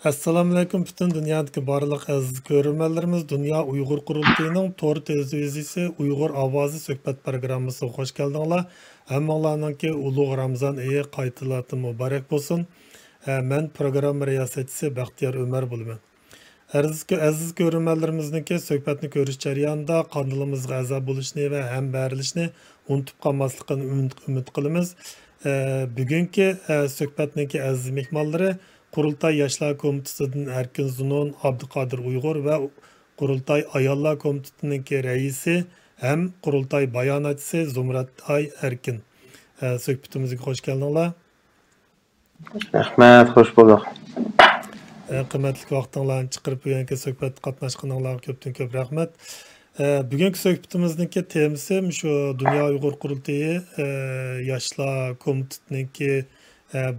Assalomu alaykum butun dunyodagi barliq aziz ko'ruvchilarimiz. Dunyo Uyg'ur qurultayining to'g'ri televiziyasi Uyg'ur ovozi suhbat programmasiga xush keldinglar. Hammanglarningki ulug' Ramazon oyi qaytalatib muborak bo'lsin. Men programma riyosatchisi Baxtiyor Umar bo'laman. Aziz ko'ruvchilarimizningki suhbatni ko'rish jarayonida qonilimizga a'zo bo'lishni va ham berilishni unutib qolmaslikni umid qilamiz. Bugungi suhbatningki aziz mehmonlari Qurultay Yoshlar Komitetidan Erkin Zunun, Abduqodir Uyg'ur va Qurultay Ayollar Komitetining raisi ham Qurultay bayonotchisi Zumratay Erkin. Suhbatimizga xush keldinglar. Rahmat, xush bulduk. Qimmatli vaqtinglarni chiqarib bugungi suhbatga qatnashganinglarga ko'pdan ko'p rahmat. Bugungi suhbatimizningki temasi shu Dunyo Uyg'ur Qurultayi Yoshlar Komitetining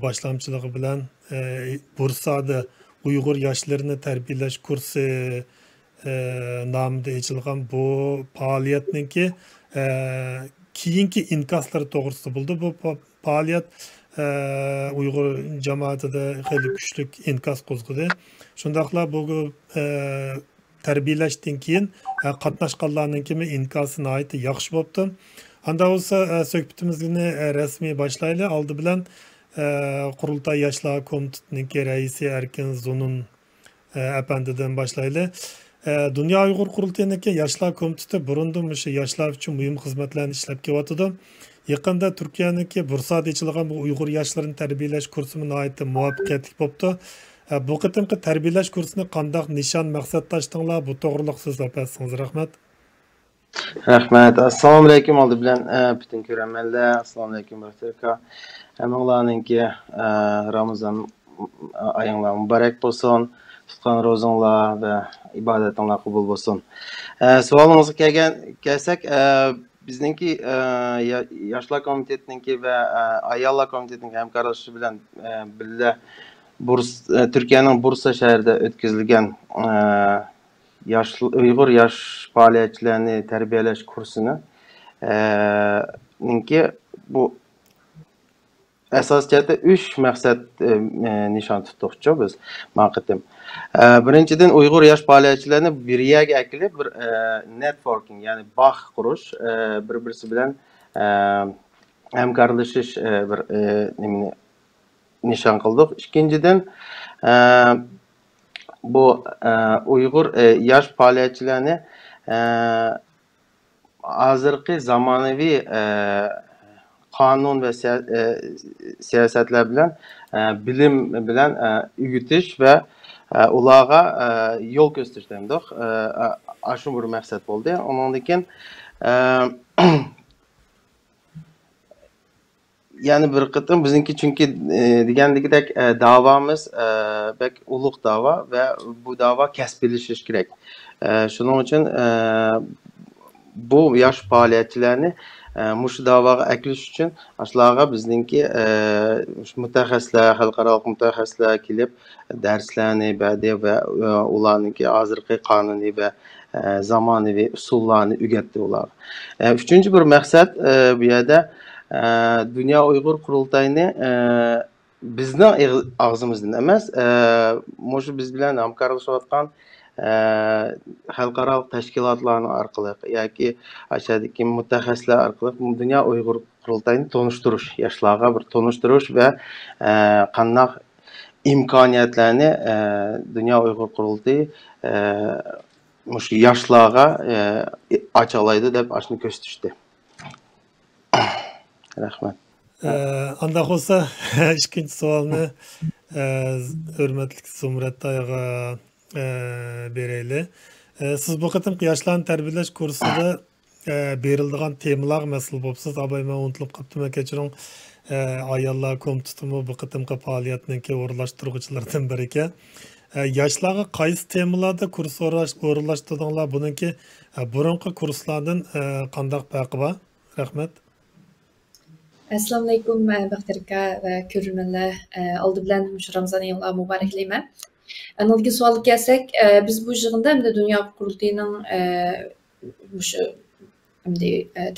boshlamchiligi bilan Bursada Uyg'ur yoshlarini tarbiyalash kursi nomida ochilgan bu faoliyatningki keyingi inkaslari to'g'risida bo'ldi. Bu faoliyat Uyg'ur jamoatida xeyli kuchli inkas qo'zg'adi. Shundaqla bu tarbiyalashdan keyin qatnashganlarning inkasi nihoyatda yaxshi bo'libdi. Anda bo'lsa suhbatimizni rasmiy boshlaylik. Oldi bilan Qurultay Yoshlar Komitetining raisi Erkin Zunun apandidan boshlaylik. Dunyo Uyg'ur Qurultayining Yoshlar Komiteti burundan shu yoshlar uchun muhim xizmatlarni ishlab kelyapti. Yaqinda Turkiyaniki Bursada ochilgan bu Uyg'ur yoshlarini tarbiyalash kursi nihoyatda muvaffaqiyatli bo'libdi. Bu qitimqi tarbiyalash kursini qanday nishon maqsad tashdinglar? Bu to'g'riliq so'zlab bersangiz rahmat. Rahmat. Assalomu alaykum oldi bilan bütün ko'ruvchilar. Assalomu alaykum Baxtiyor. Hammanglarningki Ramazon oyinglar muborak bo'lsin. Tutgan ro'zinglar va ibodatinglar qabul bo'lsin. Savolingizga kelsak, bizningki Yoshlar Komitetininki va Ayollar Komitetining hamkorlashishi bilan birga Turkiyaning Bursa shahrida o'tkazilgan Uyg'ur yosh faoliyatchilarini tarbiyalash kursini bu asosiyatda 3 maqsad nishon tutdik biz maqatim. Birinchidan Uyg'ur yosh faoliyatchilarini bir yerga kelib bir networking, ya'ni bog' qurish, bir-birisi bilan hamkorlashish bir nishon qildik. Ikkinchidan bu Uyg'ur yosh faoliyatchilarini hozirgi zamonaviy qonun va siyosatlar bilan bilim bilan o'g'itish va ularga yo'l ko'rsatish dedik. Shu bir maqsad bo'ldi. Undan keyin yani bir qitim bizniki chunki degandagidek da'vomiz bek ulug' da'vo va bu da'vo kasblashish kerak. Shuning uchun bu yosh faoliyatchilarni mushu da'voga aklash uchun aslarga bizningki mutaxassislar, xalqaro mutaxassislar kelib darslarni berdi va ularningki hozirgi qonuniy va zamonaviy usullarni o'rgatdi ular. Uchinchi bir maqsad bu yerda Dunyo Uyg'ur Qurultayini bizning og'zimizdan emas, mushu biz bilan hamkorlashayotgan xalqaro tashkilotlarning orqali yoki ashadagi mutaxassislar orqali Dunyo Uyg'ur Qurultayini tonishtirish, yoshlarga bir tonishtirish va qanday imkoniyatlarni Dunyo Uyg'ur Qurultayi mushu yoshlarga ocha oladi deb ashuni ko'rsatishdi. Rahmat. Anda olsa ikkinchi savolni hurmatli Zumratayga beraylik. Siz bu qitimqi yoshlarni tarbiyalash kursida beriladigan temalarga mas'ul bo'libsiz. Men unutilib qolibman, kechiring. Ayollar komitetimi bu qitimqi faoliyatninki o'rinlashtiruvchilardan biri ekan. Yoshlarga qaysi temalarda kurs o'rinlashtirdinglar? Buningki burunqi kurslardan qanday farqi bor? Rahmat. Assalomu alaykum Baxtiyor va ko'ruvchilar. Oldi bilan Ramazon oyinglar muboraklayman. Anılgi sualga kelsak, biz bu yig'inda Dunyo Qurultayining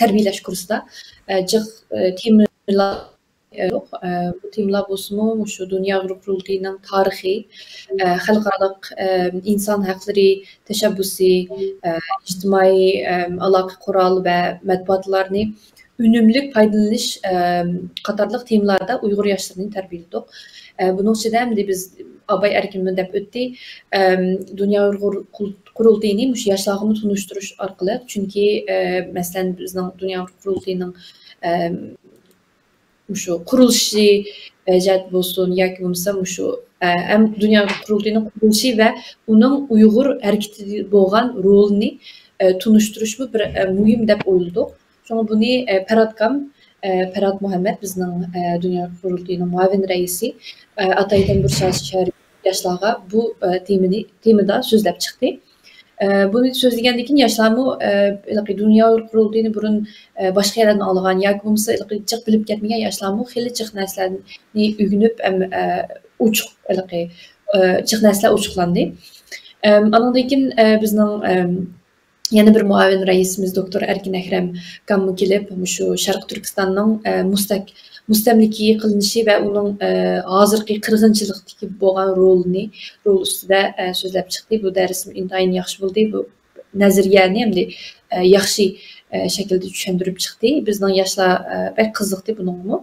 tarbiyalash kursida temalar yo'q. Bu temlar bo'lsa-mu, shu Dunyo qurultiyining tarixiy, xalqaro inson haqlari tashabbusi, ijtimoiy aloqa qurol va matbuotlarni unumli foydalanish qatorliq temalarda Uyg'ur yoshlarini tarbiyaladik. Buning ichida ham biz Abay Erkin deb o'tdi. Dunyo qurultiyini mush yoshlarni tunishtirish orqali, chunki masalan bizning Dunyo qurultiyining shu qurilishi jat bo'lsin yoki bo'lmasa shu ham Dunyo qurultiyining qurilishi va uning Uyg'ur harakati bo'lgan rolini tunishtirish bir muhim deb o'yladik. Şuna buni Ferhat Muhammed bizning Dunyo qurultiyining muavin raisi Ataydan Burshahar yoshlarga bu temada so'zlab chiqdi. Buni so'zlagandan keyin yoshlarmi Dunyo qurultiyini burun boshqa yerlardan olgan yoki bo'lmasa jiq bilib ketmagan yoshlarmi xili jiq narsalarni o'rganib uchuq jiq narsalar ochiqlandi. Andan keyin bizning yana bir muavin raisimiz doktor Erkin Akram Kammu kelib shu Sharq Turkistonning mustamlika qilinishi va uning hozirgi qirg'inchilikdagi bo'lgan rol ustida so'zlab chiqdi. Bu dars intayin yaxshi bo'ldi. Bu nazariyani hamda yaxshi shaklda tushuntirib chiqdi. Bizning yoshlar bek qiziqdi buningmi.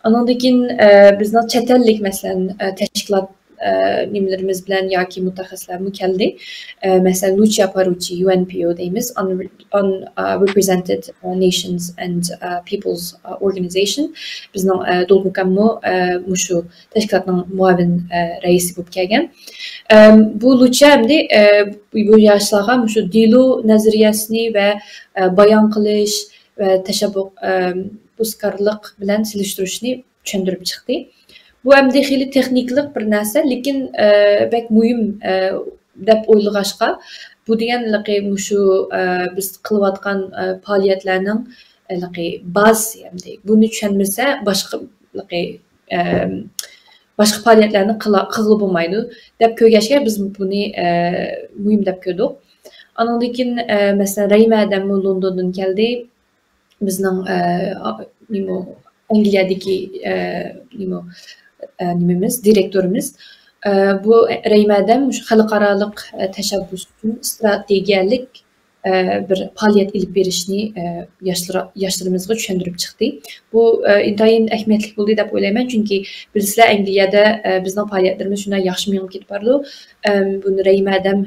Andan keyin bizning chet ellik masalan tashkilot nimelerimiz bilen yoki mutaxassislar keldi. Mesela Lucia Parucci, UNPO deyimiz, Unrepresented Nations and Peoples Organization. Bizning Dolmukammu mushu tashkilotning muavin raisi bo'lib kelgan. Bu Lucia hamda bu yoshlarga mushu dilu nazariyasini va bayon qilish va tashabbuskorlik bilan silishtirishni tushuntirib chiqdi. Bu hem de xili texniklik bir narsa, lekin bek muhim deb o'ylag'ashqa, bu deganligi shu biz qilayotgan faoliyatlarning bazasi hamda buni tushunmasa boshqa faoliyatlarni qilib bo'lmaydi deb ko'rgachga biz buni muhim deb ko'rdik. Andan keyin masalan Rayma Adam Londondan keldi. Bizning Angliyadagi direktörümüz bu Reymadan xalqarалық tashabbus uchun strategiyalik bir faoliyat ilib berishni yoshlarımizga tushuntirib chiqdi. Bu intayin ahamiyatli bo'ldi deb o'ylayman, chunki bilsizlar Angliyada bizning faoliyatlarimiz shunday yaxshi mengib ketib bordi. Buni Reymadan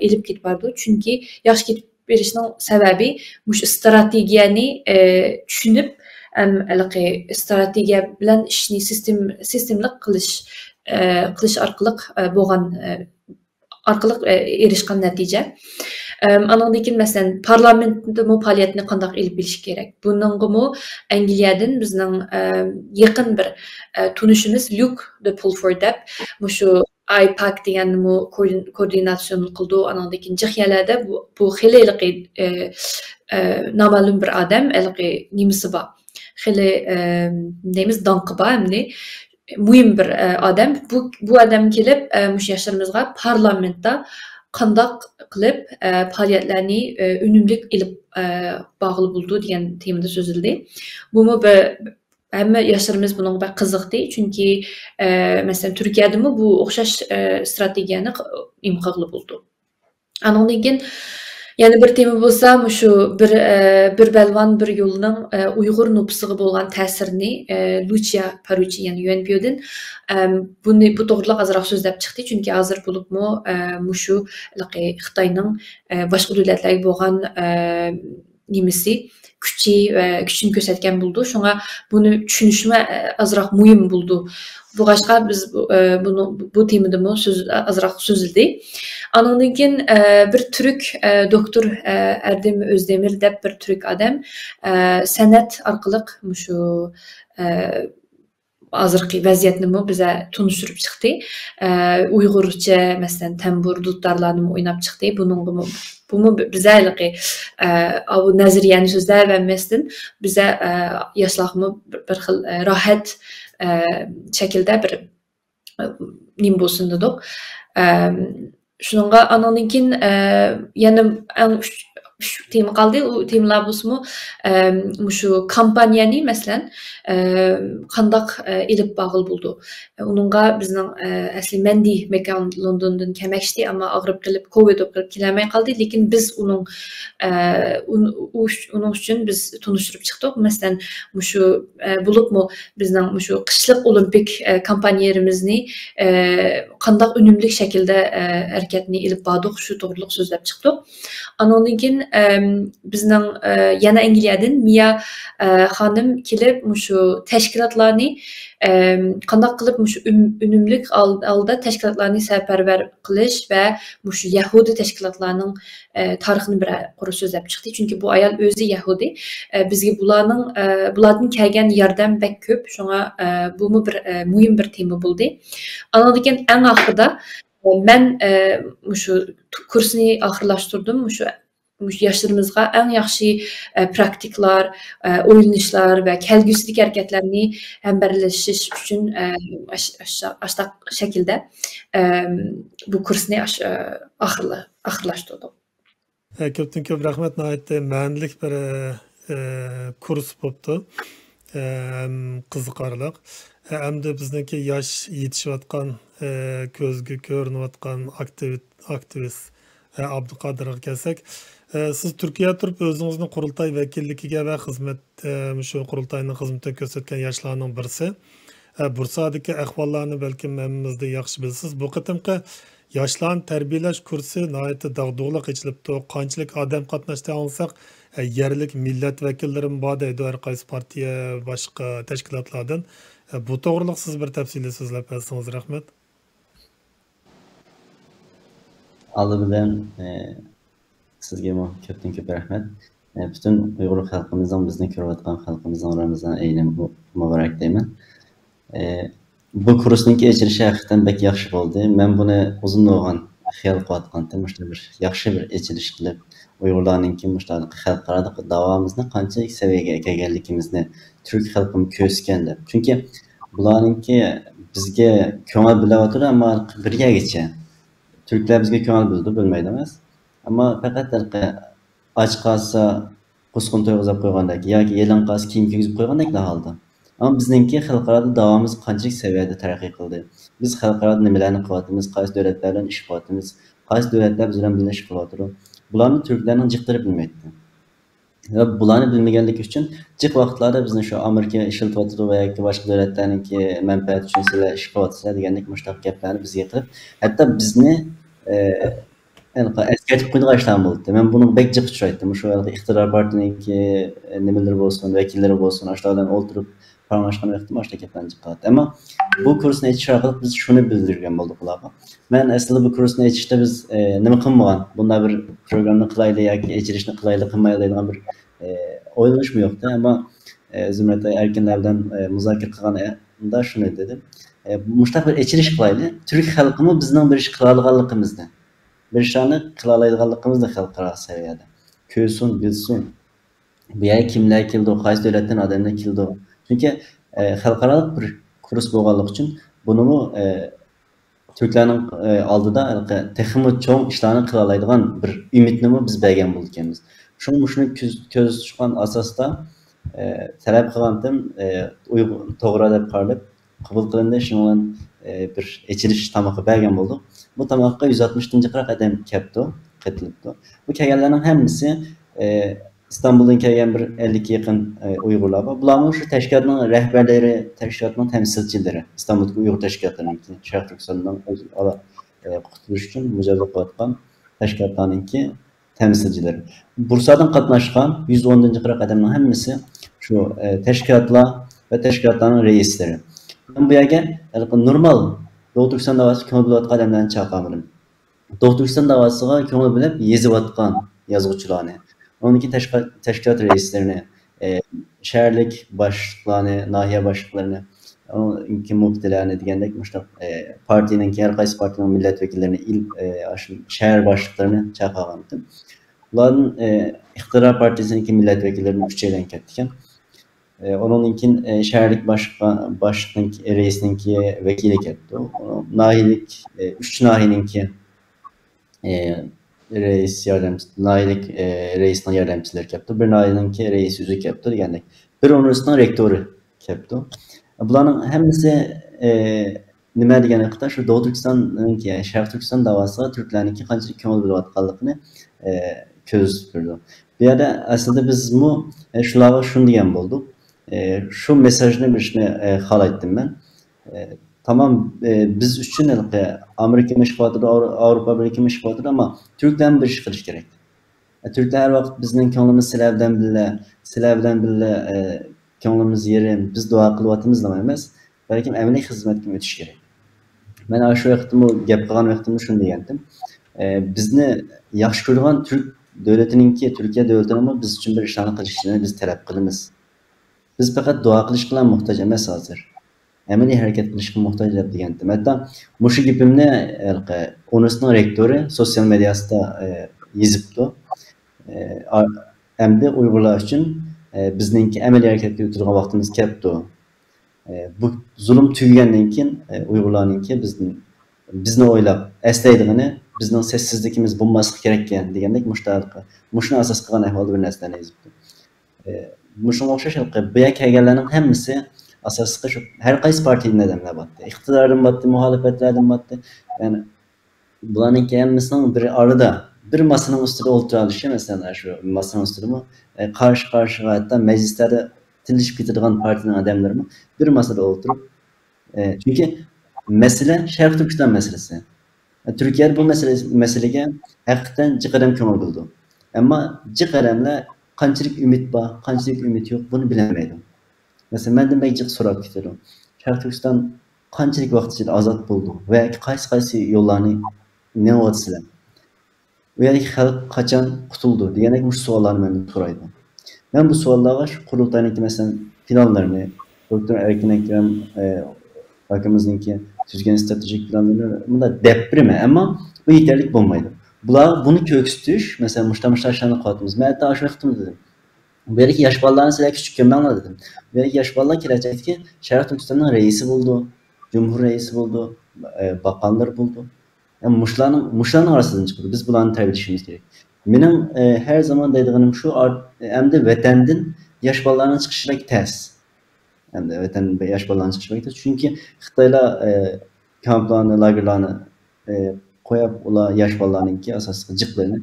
ilib ketib bordi, chunki yaxshi ketib berishning sababi mush strategiyani tushunib strategiya bilan ishni sistemlik qilish orqali bo'lgan erishgan natija. Andan keyin masalan parlamentda faoliyatni qanday ilib berish kerak. Buningmi Angliyadan bizning yaqin bir tunishimiz Luke de Pulford deb shu IPAC degan koordinatsiyon qildi. Andan keyin Jihyalarda bu xililiqi noma'lum bir odam, nimasi bor. Xili deymiz danqı bor, hamda muhim bir odam. Bu odam kelib mush yoshlarımizga parlamentda qandoq qilib faoliyatlarni unumli ilib bog'liq bo'ldi degan temada so'zildi. Bumi hamma yoshlarimiz bunga qiziqdi, chunki masalan Turkiyadami bu o'xshash strategiyani imqoqli bo'ldi. Andan keyin yana bir tema bo'lsa, shu bir balvon bir yo'lning Uyg'ur nupsiga bo'lgan ta'sirini Lucia Parucci, ya'ni UNPO'dan bu to'g'riliq azroq so'zlab chiqdi, chunki hozir bo'libmi shu Xitoyning boshqa davlatlarga bo'lgan nimasi kuchini ko'rsatgan bo'ldi. Shunga buni tushunishim azroq muhim bo'ldi. Bu g'ashqa biz bu temada azroq so'zildi. Andan keyin bir Türk doktor Erdem Özdemir deb bir Türk odam san'at orqali shu hozirgi vaziyatni biza tunishtirib chiqdi. Uyg'urcha masalan tambur, dudlarlarni o'ynab chiqdi. Bunu bize bu nazariyani so'zlar va emasdan biza yoshlarni bir xil rohat shaklda bir nim bo'lsin dedik. Shunga andan keyin yana şu tema kaldı. O temalar bolsunmu şu kampanyani mesela kandak elip bağıl buldu. Onunla bizning asli mendi mekan London'dan kemeşti ama ağrıp gelip Covid o'pirib kelemey kaldı. Lekin biz onun için biz tunuşturup çıktık. Mesela şu bulup mu bizning şu kışlık olimpik kampanyalarimizni kandak önümlük şekilde hareketini elip bağdık. Şu doğruluk sözlep çıktık. Ondan keyin bizning yana Angliyadan Mia hanım kelib şu teşkilatlarni qandaq qilib şu önümlük alda teşkilatlarni seferber qilish ve şu Yahudi teşkilatlarının tarixini bir quru so'zlab chiqdi. Çünkü bu ayol o'zi Yahudi. Bizga bulardan kelgan yordam bek ko'p. Şoňa bu bir muhim bir tema bo'ldi. Ondan keyin eng oxirida ben şu kursni oxirlashtirdim. Şu yaşlarımızga en yaxşı praktiklar, oynanışlar ve kelgüsülük hareketlerini hemberleşiş için aşağı şekilde bu kursni ahırlaştırdım. Köptün köp rahmet nayette ma'nilik bir kurs bo'pti. Qiziqarliq. Hamda bizniki yosh yetishayotgan ko'zga ko'rinayotgan aktivist Abduqodirga kelsak, siz Turkiya turib o'zingizni qurultay vakilligiga va xizmat shu qurultayning xizmatini ko'rsatgan yoshlarning birisi. Bursadagi ahvollarni balkim hammamizda yaxshi bilasiz. Bu qatimqi yoshlarni tarbiyalash kursi nihoyatda dag'dug'liq ichilibdi. Qanchalik odam qatnashdi olsak, yerlik millat vakillarim bor deydi har qaysi partiya boshqa tashkilotlardan. Bu to'g'riliq siz bir tafsili so'zlab bersangiz rahmat. Aldı bilen sizge köpten köp rahmet. Bütün Uyghur halkımızdan bizni ko'rayotgan halkımızdan Ramazan ayini mübarek deyman. Bu kursniki echilishi haqiqatan bek yaxshi bo'ldi. Men buni uzun bo'lgan xiyol qilayotgandim. Bir yaxshi bir echilish qilib Uyg'urlarninki xalqaro da'vomizni qanchalik saviyaga kelganligimizni Türk xalqim ko'rsgandi. Chunki bularninki bizga ko'ngil bilayotir, ammo birgacha Türkler bizga ko'ngil bildi, bilmaydi emas. Ammo faqat och qolsa, qusqun to'yg'izib qo'ygandek yoki yelan qolsa kiyim kiygizib qo'ygandek holda. Ammo bizningki xalqaro da'vomiz qanchalik saviyada taraqqiy qildi. Biz xalqaro nimalarni qilyapmiz, qaysi davlatlar bilan ish qilyapmiz, qaysi davlatlar biz bilan birlashib qilyapti. Bularni turklarning jiqdiri bilmaydi. Va bularni bilmaganligi uchun jiq vaqtlarda bizni shu Amerika ishlatyapti va yoki boshqa davlatlarningki manfaat uchun sizlar ish qilyapsizlar degandek mushtaq gaplarni bizga qilib, hatto bizni eskartib qo'ygan ishlar bo'ldi. Men buni bek jiq uchraydim. Shu iqtidor partiyaninki nimalar bo'lsin, vakillari bo'lsin, ashlardan o'ltirib paylaşgan vaqtim boshqa gaplarni chiqardi. Ammo bu kursni aytish orqali biz shuni bildirgan bo'ldik ularga. Men aslida bu kursni aytishda biz nima qilmagan, bunday bir programni qilaylik yoki echirishni qilaylik, qilmaylik degan bir o'ylanishim yo'qdi. Ammo Zumrat erkinlar bilan muzokara qilganda shuni dedim. Mushtaq bir echirish qilaylik. Turk xalqimi bizning bir ish qila olganligimizni, bir ishni qila olganligimizni xalqaro saviyada ko'rsin, bilsin. Bu yerga kimlar keldi, qaysi davlatdan odamlar keldi. Çünkü xalqaro bir kurs bo'lganligi uchun buni Türklarning oldida texmi cho'ng ishlarni qila oladigan bir umidni biz bergan bo'lganmiz. Shuni ko'z tutgan asosda talab qilgandim, to'g'ri deb qaralib qabul qilindi. Shundan bir echilish tamoqi bergan bo'ldik. Bu tamoqqa 160-qirq odam kelibdi, qatilibdi. Bu kelganlarning hammasi İstanbul'dan kelgan bir 50'ga yaqin Uyg'urlar var. Bularning shu tashkilotning rahbarlari, tashkilotning temsilchilari, İstanbul'dagi Uyg'ur tashkilotlarining Sharq Turkistondan qutulish uchun mujohada qilayotgan tashkilotlarning temsilchilari. Bursadan qatnashgan 110-qirq odamning hammasi shu tashkilotlar va tashkilotlarning reislari. Men bu yerga normal Doğu Turkiston davası ko'ngil bilayotgan odamlarni chaqirdim. Doğu Turkiston davasiga ko'ngil bilib yozayotgan yozuvchilarni, onunki teşkilat reislerini, şehirlik başlıklarını, nahiye başlıklarını, onunki muhtilerini diyendek partinin, her qaysi partinin milletvekillerini, şehir başlıklarını çağırdım. Bunların iktidar partisindeki milletvekillerini üçeyden kettiken, onunki şehirlik başlıkın reisininki vekili ketti. Nahiyelik, üç nahiyeninki reis yardımcısı, nailik reisinin yardımcıları yaptı. Bir nailinki reis üzük yaptı. Yani bir üniversitenin rektörü yaptı. Buların hemisi nima deganlikda shu Doğu Türkistan'ınki, yani Şarkı Türkistan davası Türklerninki qanchalik ko'ngil bo'layotganligini ko'z tuttirdi. Bu yerda aslida biz shularga shuni degan bo'ldik. Shu mesajni berishni xohlaydim men. Tamam, biz uchun Amerika mashg'ulotida, Avrupa Birligi mashg'ulotida, ammo Türklarni bir ish qilish kerak. Türkler her vakit bizning ko'nglimiz sizlar bilan birga ko'nglimiz yerim, biz duo qilyapmiz emas, balkim amaliy xizmatga o'tish kerak. Men shu vaqtda bu gap qilgan vaqtimda shuni degandim. Bizni yaxshi ko'rgan Türk davlatininki, Turkiya davlatining biz uchun bir ishlarni qilishini biz talab qilamiz. Biz faqat duo qilish bilan muhtoj emas hozir. Amaliy harakat qilishga muhtoj deb degandim. Hatto mushu gapimni universitetning rektori sosyal medyasida yozibdi. Endi Uyg'urlar uchun bizningki amaliy harakatga o'tirgan vaqtimiz kelibdi. Bu zulm tugagandan keyin Uyg'urlarningki bizni o'ylab eslaydigini, bizning sessizligimiz bo'lmasligi kerak ekan degandek mushuni asos qilgan ahvolda bir narsani yozibdi. Mushunga o'xshash bu yerga kelganlarning hammasi asosida shu har qaysi partiyadan odamlar bordi. Iqtidordan bordi, muxolifatlardan bordi. Ya'ni bularning hammasining bir arada bir masanın üstünde oturalishi, mesela şu masanın üstünde mi karşı hatta meclislerde tilişip getirdiğin partinin adamları mı bir masada oturup çünkü mesele Şarkı Türkistan meselesi. Türkiye bu meseleye hakikaten çıkarım kömür buldu. Ama çıkarımla kançılık ümit var, kançılık ümit yok, bunu bilemeydim. Mesela ben de meclis sorup getirdim. Şarkı Türkistan kançılık vakti içinde azat buldu ve qaysi yollarını ne oldu? Bu yerdeki halk kaçan kutuldu diyerek bu sorularını ben soraydım. Ben bu sorulara şu kurultayındaki mesela planlarını, Doktor Erkin Ekrem bakımızınki tüzgün stratejik planlarını bunda depreme ama bu yeterlik bulmaydı. Bunu kökstüş mesela muştamışlar şanlı kağıtımız. Ben hatta aşağı dedim. Bu yerdeki yaş ballarını size küçükken anladım. Bu yerdeki yaş ballar gelecekti ki Şarkı Türkistan'ın reisi buldu, Cumhur reisi buldu, bakanlar buldu. Yani muşların arasından çıkıyor. Biz bunları terbiyeleşmemiz gerek. Benim her zaman dediğim şu, hem de vatandan yaş ballarının çıkışındaki ters. Hem de vatandan yaş ballarının çıkışındaki ters. Çünkü Xitayla kamplarını, lagerlarını koyup ola yaş ballarınınki asas cıklarını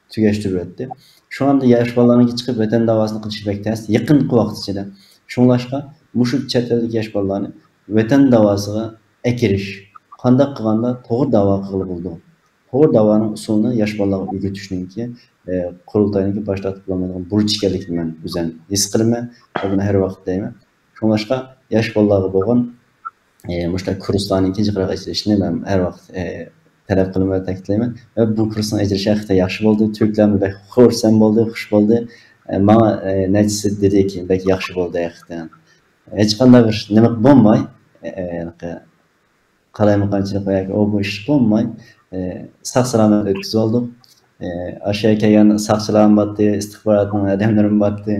tügeştiriyordu. Şu anda yaş ballarınınki çıkıp vatan davasını kılışındaki ters. Yakın vakt içinde. Şunlaşka muşu çetredeki yaş ballarını vatan davasına ekiriş. Qandaq qilganda to'g'ri da'vo qilib bo'ldi. To'g'ri da'voning usulini yosh bolalarga o'rgatishninki qurultayninki boshlatib bo'lmaydigan burch ekanligini men o'zim his qilaman. Buni har vaqt deyman. Shunga yosh bolalarga bo'lgan mushta kurslarninki jiqraq ishini men har vaqt talab qilaman va ta'kidlayman. Va bu kursning ijrosi haqida yaxshi bo'ldi. Turklar bilan xursand bo'ldi, xush bo'ldi. Menga natijasi dediki, bak yaxshi bo'ldi haqida. Hech qanday bir nima bo'lmay qalaymaganchilik yoki bu ish bo'lmay sog' salomat o'tkazib oldik. Aşağıya kelgan saqchilarim bordi, istixborotning odamlarim bordi.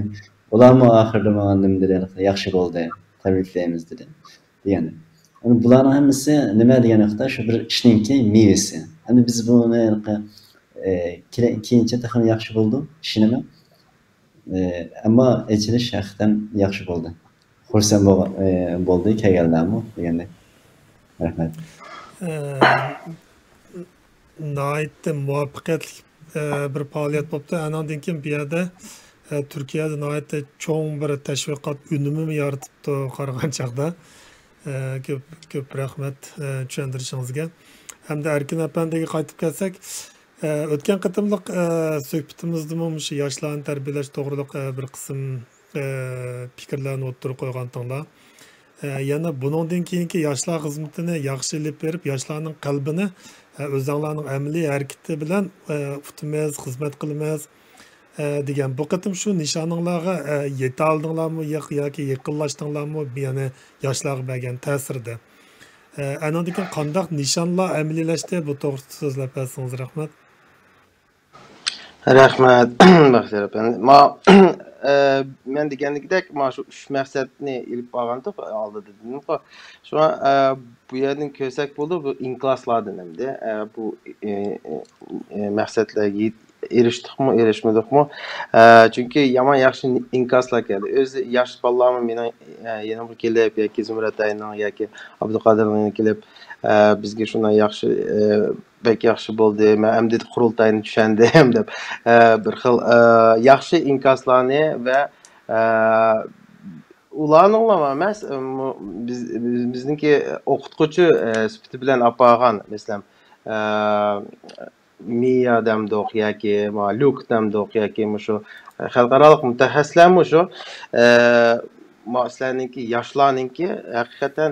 Ularmi oxirida menga dedi, yaxshi bo'ldi, tabriklaymiz dedi. Degani. Bularning hammasi nima deganlikda shu bir ishninki mevasi. Endi biz buni keyincha taxmin yaxshi bo'ldi, ishonaman. Ammo echilish haqiqatan yaxshi bo'ldi. Xursand bo'ldi kelganlarmi degandek. Rahmat. Nəhayət muvaffəqiyyətli bir fəaliyyət oldu. Ondan keyin bu yerdə Türkiyədə nəhayət çoğ bir təşviqat ünümü yaratıbdı qaragan çağda. Köp rəhmət düşündürüşünüzə. Həm də Erkin əpəndiyə qayıtıb gəlsək, ötən qıtımlıq söhbətimizdə şu yaşlarını tərbiyələş doğruluq bir qism fikirlərini o'ttirib qo'ygantinglar. Yani bundan keyinki yoshlar xizmatini yaxshi ilib berib, yoshlarning qalbini o'zlarining amaliy harakati bilan tutimiz, xizmat qilamiz degan bu qatim shu nishoninglarga yeta oldinglarmi yoki yaqinlashdinglarmi, ya'ni yoshlarga bergan ta'sirda. Andan keyin qanday nishonlar amaliylashdi, bu to'g'risida so'zlab bersangiz rahmat. Rahmat, Baxtiyor aka. men degandek mana shu 3 maqsadni ilib olgandik oldi dedim. Şuna bu yerden ko'rsak bo'ldi bu inklaslardan hamda bu maqsadlarga erişdikmi, erişmedikmi? Çünkü yaman yaxshi inkaslar keldi. O'zi yosh bolalarmi mening yana bir kelib yoki Zumrat ayning yoki Abduqodirning kelib bizga shunday yaxshi bek yaxshi bo'ldi. Men endi qurultayni tushundim deb bir xil yaxshi inkaslarni va ularning emas bizniki o'qituvchi sifati bilan apagan masalan Mia demdoq yoki Luke demdoq yoki shu xalqaro mutaxassislar shu sizlarniki yoshlarniki haqiqatan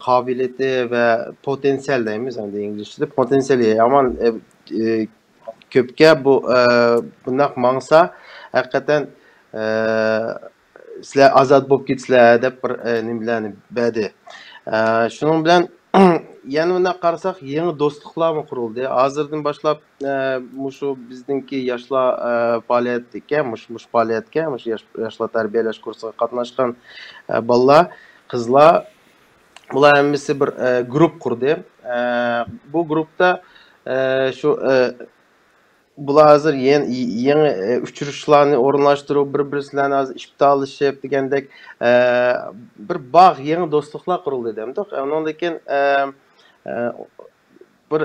qobiliyati va potensial deymiz endi inglizchada potensiali yomon ko'pga bu bundoq mangsa haqiqatan sizlar ozod bo'lib ketsizlar deb bir nimalarni berdi. Shuning bilan yana bunday qarasak yangi do'stliklarmi qurildi. Hozirdan boshlab shu bizningki yoshlar faoliyatga, mush faoliyatga, mush yoshlar tarbiyalash kursiga qatnashgan bolalar, qizlar bular hammasi bir guruh qurdi. Bu guruhda shu bular hozir yangi uchrashishlarni o'rinlashtirib, bir-birlarini hozir ishtalashib degandek bir bog' yangi do'stliklar qurildi demdik. Undan keyin bir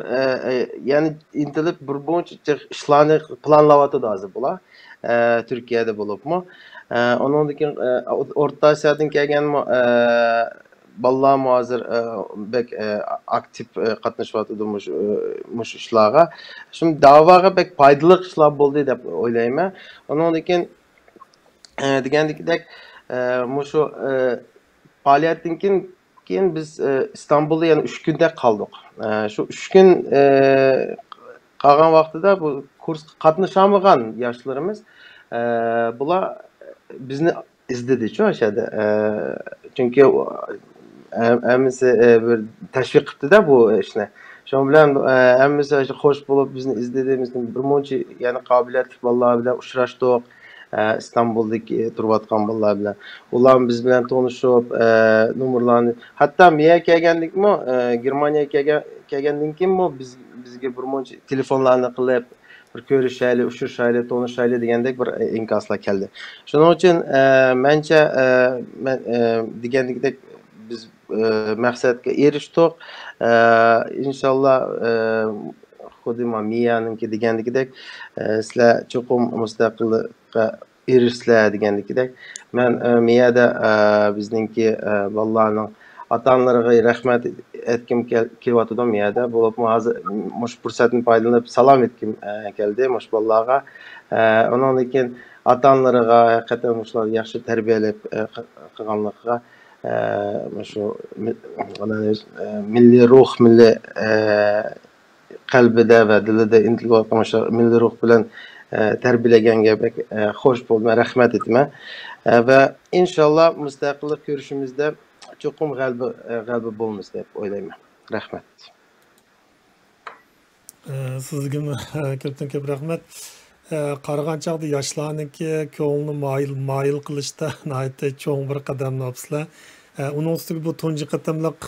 ya'ni intilib bir buncha ishlarni planlayotdi hozir bular Turkiyada bo'libmi. Undan keyin O'rta Osiyodan kelgan bolalar hozir bek aktiv qatnashyapti mush ishlarga. Şimdi da'voga bek foydali ishlar bo'ldi deb o'ylayman. Undan keyin degandek shu faoliyatdan keyin biz İstanbulda yani 3 günde kaldık. Şu 3 gün kalgan vaqtida bu kurs qatnashamagan yoshlarimiz bular bizni izledi şu aşağıda. Çünkü hammasi bir tashviq qildi-da bu ishni. Shu bilan hammasi xo'sh bo'lib bizni izlediğimizden bir muncha yani qobiliyatli bolalar bilan uchrashdik. İstanbul'daki turvatkan bolalar bilan. Ular biz bilan tanışıp numaralarni hatta miya kelgandikmi, Germaniyaga kelgandan keyin bizga bir muncha telefonlarni qilib bir ko'rishayli, uchrashayli, tanishayli degandek bir inkaslar keldi. Shuning uchun mencha men degandek biz maqsadga erishdik. İnşallah xuddi miyaninki degandek sizlar cho'qim mustaqillikqa erishsizlar degandek. Men miyada bizningki bolalarning ota-onalariga rahmat etkim kelyapti miyada. Bo'lib hozir mush fursatni foydalanib salom etkim keldi mush bolalarga. Undan keyin ota-onalariga haqiqatan mushlar yaxshi tarbiyalab qilganligiga shu milliy ruh, milliy qalbida va dilida intilgan milliy ruh bilan tarbiyalaganga xo'sh bo'lma rahmat etma va inshaalloh mustaqillik ko'rishimizda cho'qim g'alaba bo'lamiz deb o'ylayman. Rahmat. Sizga ko'pdan-ko'p rahmat. Qaragan chaqda yoshlarniki ko'ngilni moyil qilishda nihoyatda cho'ng bir qadamni olibsizlar. Uning ustiga bu tunji qatamliq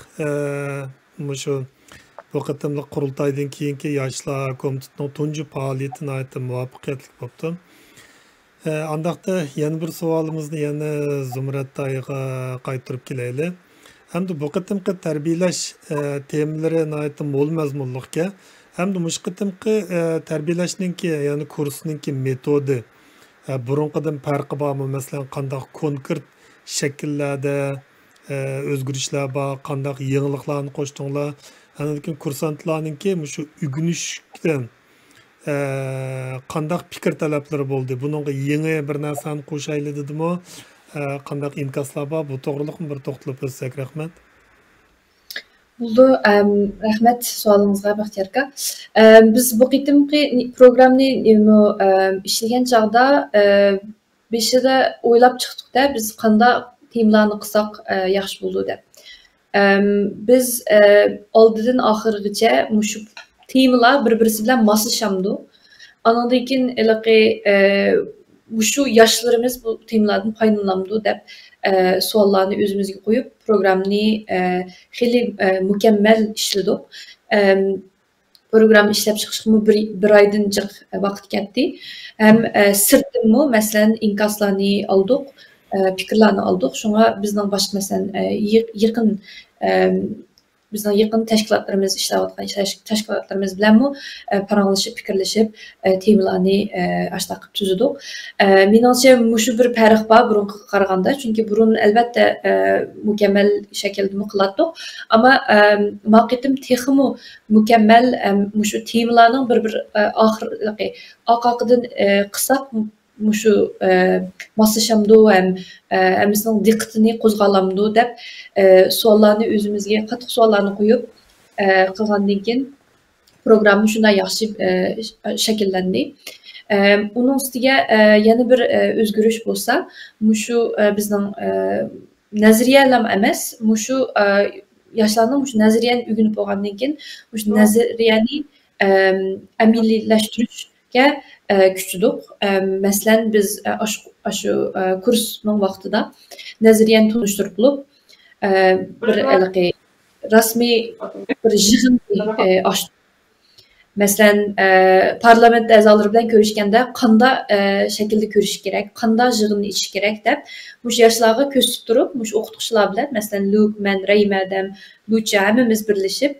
shu bu qatamliq qurultaydan keyingi yoshlar komitetining tunji faoliyati nihoyatda muvaffaqiyatli bo'libdi. Andaqda yana bir savolimizni yana Zumrat ayga qaytarib kelaylik. Hamda bu qatamqi tarbiyalash temalari nihoyatda mo'l mazmunliqga hamda mush qatamqi tarbiyalashninki ya'ni kursninki metodi burunqidan farqi bormi? Masalan, qanday konkret shakllarda o'zgarishlar bor, qanday yangiliklarni qo'shdinglar? Lekin kursantlarninki shu ugunishdan qanday fikr talablari bo'ldi? Buningga yangi bir narsani qo'shayli dedimi? Qanday inkaslar bor? Bu to'g'riliqmi? Bir to'xtalib o'tsak rahmat. Buldu, rahmet sualınızga Baxtiyar aka. Biz bu qitimki programni işleyen çağda beşide oylap çıktık da biz qanda temalarni qilsak yaxshi bo'ldi deb. Biz oldidan oxirigacha mushu temalar bir-birisi bilan moslashamdi. Andan keyin şu yaşlarımız bu temalardan faydalandı deb savollarni o'zimizga qo'yib programmani xeyli mukammal ishladik. Program ishlab chiqishga bir oydan jiq vaqt ketdi. Ham sirtdanmi masalan inkaslarni oldik, fikrlarni oldik. Shunga bizning boshqa masalan bizning yaqin tashkilotlarimiz ishlayotgan tashkilotlarimiz bilanmi paranglashib, fikrlashib temalarni ashta qilib tuzidik. Menimcha mushu bir farq bor burunga qaraganda, chunki burun albatta mukammal shaklda qilardik, ammo maqetim texmi mukammal mushu temalarning bir oxiridan qilsak mushu moslashamdi ham bizning diqqatini qo'zg'alamdi deb savollarni o'zimizga qattiq savollarni qo'yib qilgandan keyin programma shunday yaxshi shakllandi. Uning ustiga yana bir o'zgarish bo'lsa, mushu bizning nazariyalar emas, mushu yoshlarning mushu nazariyani o'rganib olgandan keyin mushu nazariyani amallashtirishga kuchdik. Masalan biz shu kursning vaqtida nazariyani tunishtirib bo'lib bir rasmiy bir yig'in ochdik. Masalan parlament a'zolari bilan ko'rishganda qanday shaklda ko'rish kerak, qanday yig'inni ichish kerak deb mush yoshlarga ko'rsatib turib, mush o'qituvchilar bilan masalan Luk, men, Raymadam, Lucha hammamiz birlashib,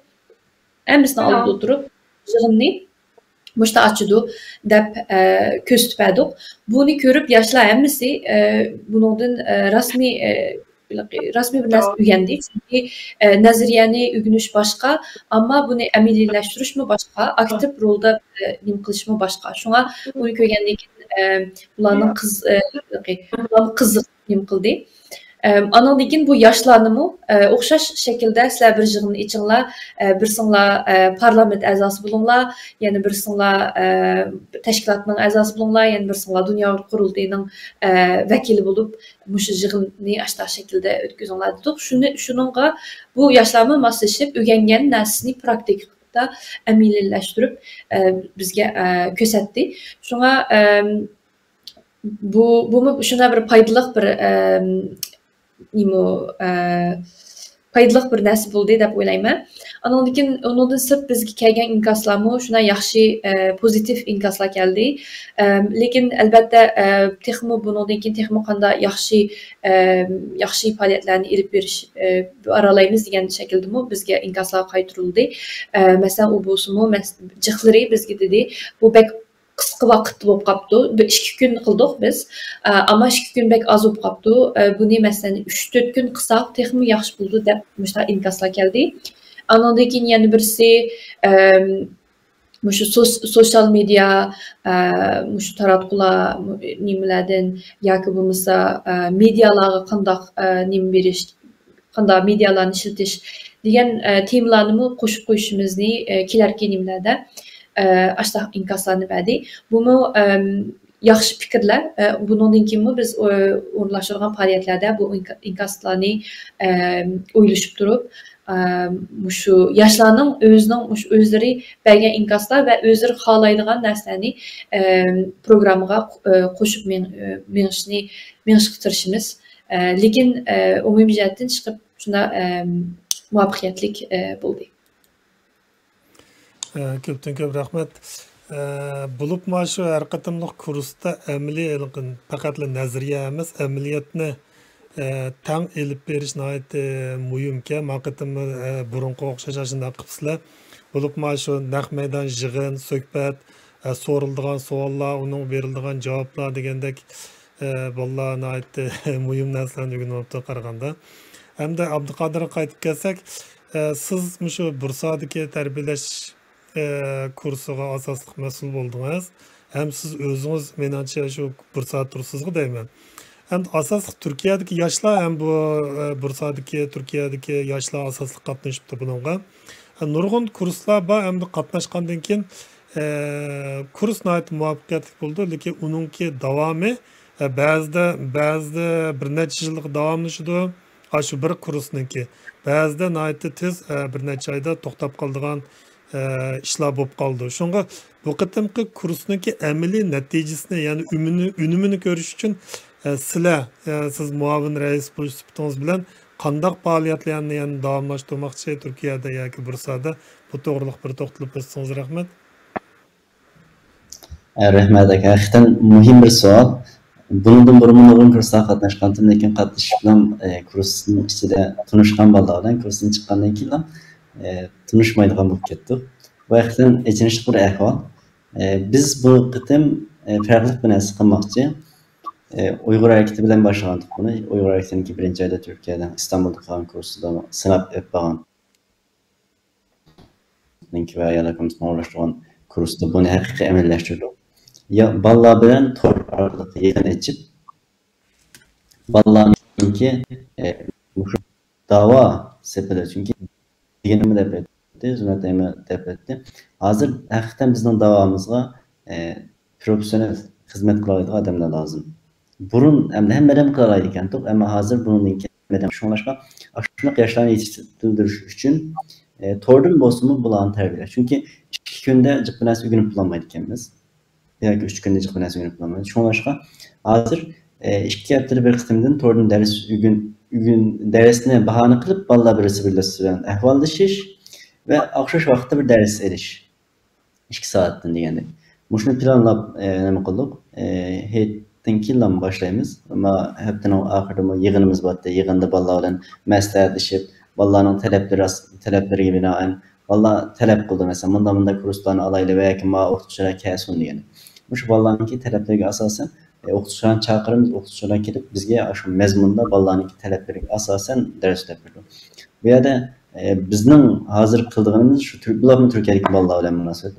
hammasini olib o'tirib yig'inni mushta açıdı deb ko'rsatdik. Buni ko'rib yoshlar hammasi buningdan rasmiy bir narsa o'rgandi. Chunki nazariyani o'rganish boshqa, ammo buni amallashtirishmi boshqa, aktiv rolda nim qilishmi boshqa. Shunga uni ko'rgandan keyin bularning qiziq nim qildi. Andan keyin bu yoshlarnimi o'xshash shaklda sizlar bir yig'inni ichinglar, birsinglar parlament a'zosi bo'linglar, yana birsinglar tashkilotning a'zosi bo'linglar, yana birsinglar dunyo qurultiyining vakili bo'lib, mushu yig'inni ashta shaklda o'tkazinglar dedik. Shuningga bu yoshlarni moslashib, o'rgangan narsani praktikada amallashtirib bizga ko'rsatdi. Shunga bu shuna bir foydali bir foydali bir narsa bo'ldi deb o'ylayman. Undan sirt bizga kelgan inkaslarmi shuna yaxshi pozitiv inkaslar keldi. Lekin albatta texmo bundan keyin texmo qanday yaxshi faoliyatlarni olib berish aralaymiz degan shakldami bizga inkaslar qaytarildi. Masalan, u bo'lsa-mu jiqlari bizga dedi, bu bek qisqa vaqtda bo'lib qolibdi. 2 kun qildik biz. Ammo 2 kun bek az bo'lib qolibdi. Buni masalan 3-4 kun qilsak texmi yaxshi bo'ldi deb mushta inkaslar keldi. Andan keyin yana birisi mushu sosyal media mushu taratqular nimalardan yoki bo'lmasa medialarga qanday nim berish, qanday medialarni ishlatish degan temalarni qo'shib qo'yishimizni kelarki nimalarda ashta inkaslarni berdi. Buni yaxshi fikrlar. Bundan keyin biz o'rnashtirgan faoliyatlarda bu inkaslarni o'ylashib turib, mushu yoshlarning o'zlari bergan inkaslar va o'zlari xohlaydigan narsalarni programmaga qo'shib menishga tirishimiz. Lekin umumiy jihatdan chiqib shunda muvaffaqiyatli bo'ldi. Ko'pdan ko'p rahmat. Bo'lib mana shu har qatimliq kursda amaliy faqat nazariya emas, amaliyotni tang elib berish nihoyat muhimki. Maqatim burunqa o'xshash shunday qilibsizlar. Bo'lib mana shu naq maydon yig'in, suhbat, so'riladigan savollar, uning beriladigan javoblar degandek vallahi nihoyat muhim narsalarni o'rganibdi qaraganda. Hamda Abduqodirga qaytib kelsak, siz shu Bursadagi tarbiyalash kursiga asosli mas'ul bo'ldingiz. Ham siz o'zingiz menimcha shu Bursada turibsizmi deyman. Ham asosli Turkiyadagi yoshlar ham bu Bursadagi Turkiyadagi yoshlar asosli qatnashibdi bunga. Nurg'un kurslar bor, hamda qatnashgandan keyin kurs nihoyat muvaffaqiyatli bo'ldi, lekin uningki davomi ba'zida bir necha yillik davomlashadi. Shu bir kursniki ba'zida nihoyat tez bir necha oyda to'xtab qoladigan ishlar bo'lib qoldi. Shunga bu qitimqi kursniki amaliy natijasini, ya'ni unumini ko'rish uchun sizlar, siz muavin rais bo'lish sifatingiz bilan qandaq faoliyatlarni yana davomlashtirmoqchi Turkiyada yoki Bursada, bu to'g'riliq bir to'xtalib o'tsangiz rahmat. Rahmat aka, hakikaten muhim bir savol. Bundan burun nurg'un kurslar qatnashgandim, lekin qatnashish bilan kursning ichida tunishgan bolalar bilan kursdan chiqqandan keyin tunishmaydigan bo'lib ketdik. Bu hakikaten achinishli bir ahvol. Biz bu qitim farqli bir narsa qilmoqchi. Uyg'ur harakati bilan boshlagandik buni. Uyg'ur harakatining birinchi oyda Turkiyadan İstanbulda qilgan kursida sinab o'tgan. Linki va yalakamizdan o'rlashtirgan kursda buni haqiqiy amaliyashtirdik. Ya balla bilan tor orqali yig'in ichib ballaninki dava sepildi, chunki deganimni deb aytdi, xizmatimi deb aytdi. Hozir haqiqatan bizning davomizga professional xizmat qiladigan odamlar lozim. Burun hamma qilaydi ekan, ammo hozir bundan keyin shunlashqa shunaqa yoshlarni yetishtirish uchun tordan bo'lsinmi bularni tarbiyalash. Chunki 2 kunda jiq bir narsa o'rganib bo'lmaydi ekanmiz. Yoki 3 kunda jiq bir narsa o'rganib bo'lmaydi. Shunlashqa hozir 2 haftada bir qitimdan tordan dars darsni bahona qilib bolalar birisi bilan ahvollashish va o'xshash vaqtda bir dars elish. 2 soatdan degandek. Shuni planlab nima qildik? Heytdan keyin boshlaymiz. Ammo haftaning oxirida yig'inimiz bo'ldi. Yig'inda bolalar bilan maslahatlashib, bolalarning talablariga binoan bolalar talab qildi, masalan, bunda kurslarni alayli va yoki ma o'qituvchilar kelsin degan. Shu bolalarning talablariga asosan o'qituvchilarni chaqiramiz, o'qituvchilar kelib bizga shu mazmunda bolalarning talablariga asosan dars beradi. Bu yerda bizning hozir qilganimiz shu Turkiyadagi bolalar bilan munosabat.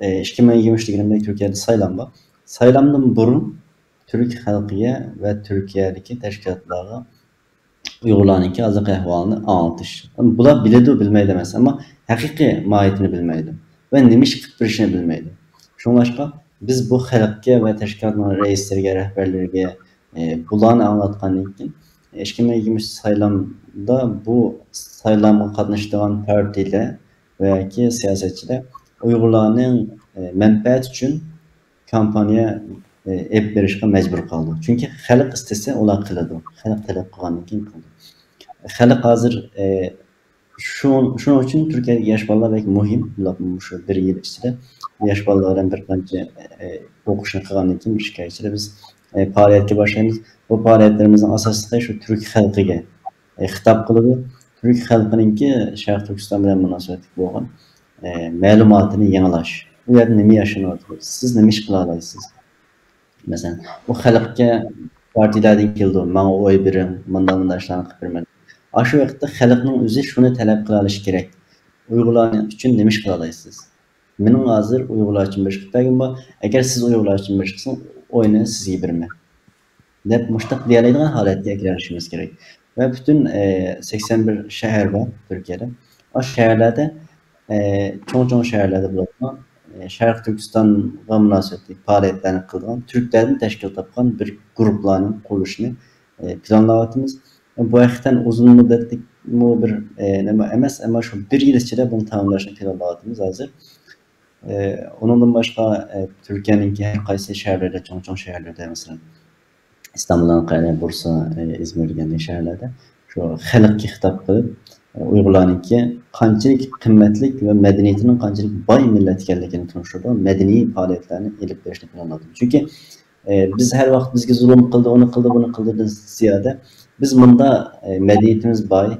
2023 Türkiye'de saylam var. Saylamdan burun Türk halkıya ve Türkiye'deki teşkilatlara Uygurlarınki azık ahvalını anlatış. Bular biledi bilmeydi mesela ama hakiki mahiyetini bilmeydi. Ve nemiş kıpırışını bilmeydi. Şunun başka biz bu halkıya ve teşkilatların reislerine, rehberlerine bularını anlatkanın için 2023 saylamda bu saylamı katlaştıran partiyle veya ki siyasetçiler Uygurlarning menfaat uchun kampaniya ep berishga majbur qildi. Chunki xalq istasa ular qiladi. Xalq talab qilgandan keyin qildi. Xalq hozir shuning uchun Turkiyadagi yosh bolalar belki muhim. Ular shu 1 yil ichida yosh bolalar bilan bir qancha o'qishni qilgandan keyin bir ishga ichida biz faoliyatga boshlaymiz. Bu faoliyatlarimizning asosida shu turk xalqiga xitob qiladi. Turk xalqininki Sharq Turkiston bilan munosabatli bo'lgan ma'lumotini yangilash. Bu yerda nima yashanayapti? Siz nima ish qila olasiz? Masalan, bu xalqqa partiyalardan keldi, menga oy bering, bundan ishlarni qilib bermang. Shu vaqtda xalqning o'zi shuni talab qila olishi kerak. Uyg'urlar uchun nima ish qila olasiz? Mening hozir Uyg'urlar uchun bir ish qilgim bor. Agar siz Uyg'urlar uchun bir ish qilsangiz, oyni sizga beraman. Deb mushtaq deyiladigan holatga kirishimiz kerak. Ve bütün 81 şehir var Türkiye'de. O şehirlerde çoğun şehirlerde bulunan Şarkı Türkistan'a münasebetli faaliyetlerini kıldıran Türklerin teşkil tapan bir grupların kuruluşunu planlavatımız. Bu hakikaten uzun müddetlik bu bir emes ama şu 1 yıl içinde bunu tamamlaşını planlavatımız hazır. Onundan başka Türkiye'nin kaysi şehirlerde, çoğun şehirlerde mesela İstanbul, Ankara, Bursa, İzmir gibi şehirlerde şu halkı hitap kılıp Uygurlarınki qanchalik qimmatlik ve medeniyetinin qanchalik boy millet ekanligini tunishtirdi, medeniy faoliyatlarni elib berishni planladim. Chunki biz her vaqt bizga zulm qildi, onu qildi, bunu qildi ziyada biz bunda medeniyetimiz boy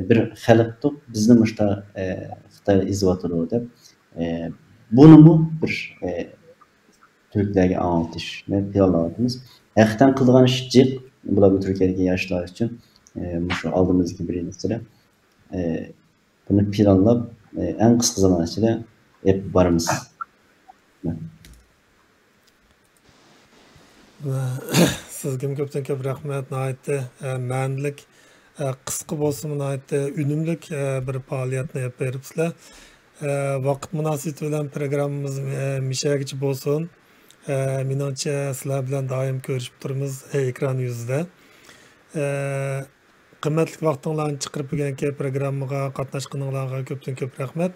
bir xalqdik, bizni mushta Xitoy izvatidi deb bunu mu bir Türklerge anlatışni planlayapmiz. Hakikaten qilgan ish jiq, bular bu Türkiye'deki yoshlar uchun şu aldığımız gibi bir ilişkide bunu planlab en kısa zaman içinde hep varımız. Sizga ko'pdan ko'p rahmat. Nihoyatda ma'nilik qisqa bo'lsin, nihoyatda unumli bir faoliyatni olib beribsizlar. Vaqt munosabati bilan programmamiz mishagicha bo'lsin. Menimcha sizlar bilan doim ko'rishib turamiz ekran yuzida. Qimmatli vaqtinglarni chiqarib bergan programmaga qatnashganinglarga ko'pdan ko'p rahmat.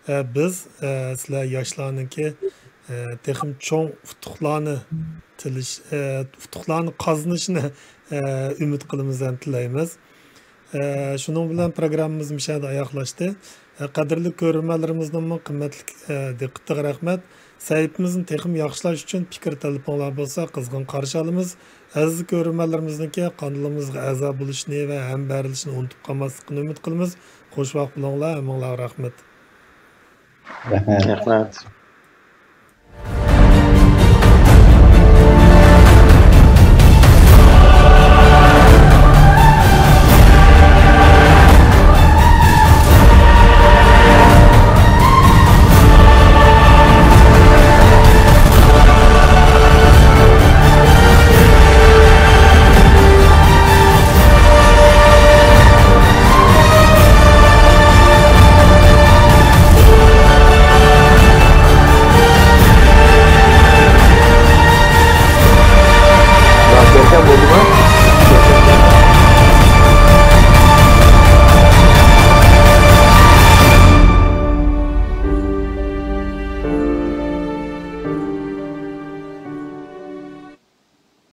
biz sizlar yoshlarniki texim cho'ng utuqlarni utuqlarni qozonishini umid qilamiz ham tilaymiz. Shuning bilan programmamiz mishada oyoqlashdi. Qadrli ko'ruvchilarimizning qimmatli diqqatiga rahmat. Saytimizni texim yaxshilash uchun fikr telefonlar bo'lsa qizg'in qarshi olamiz. Aziz ko'ruvchilarimizga kanalımızga a'zo bo'lishni va ham berilishni unutib qolmaslikni umid qilamiz. Xush vaqt bo'linglar, hammaga rahmat. Rahmat. Rahmat.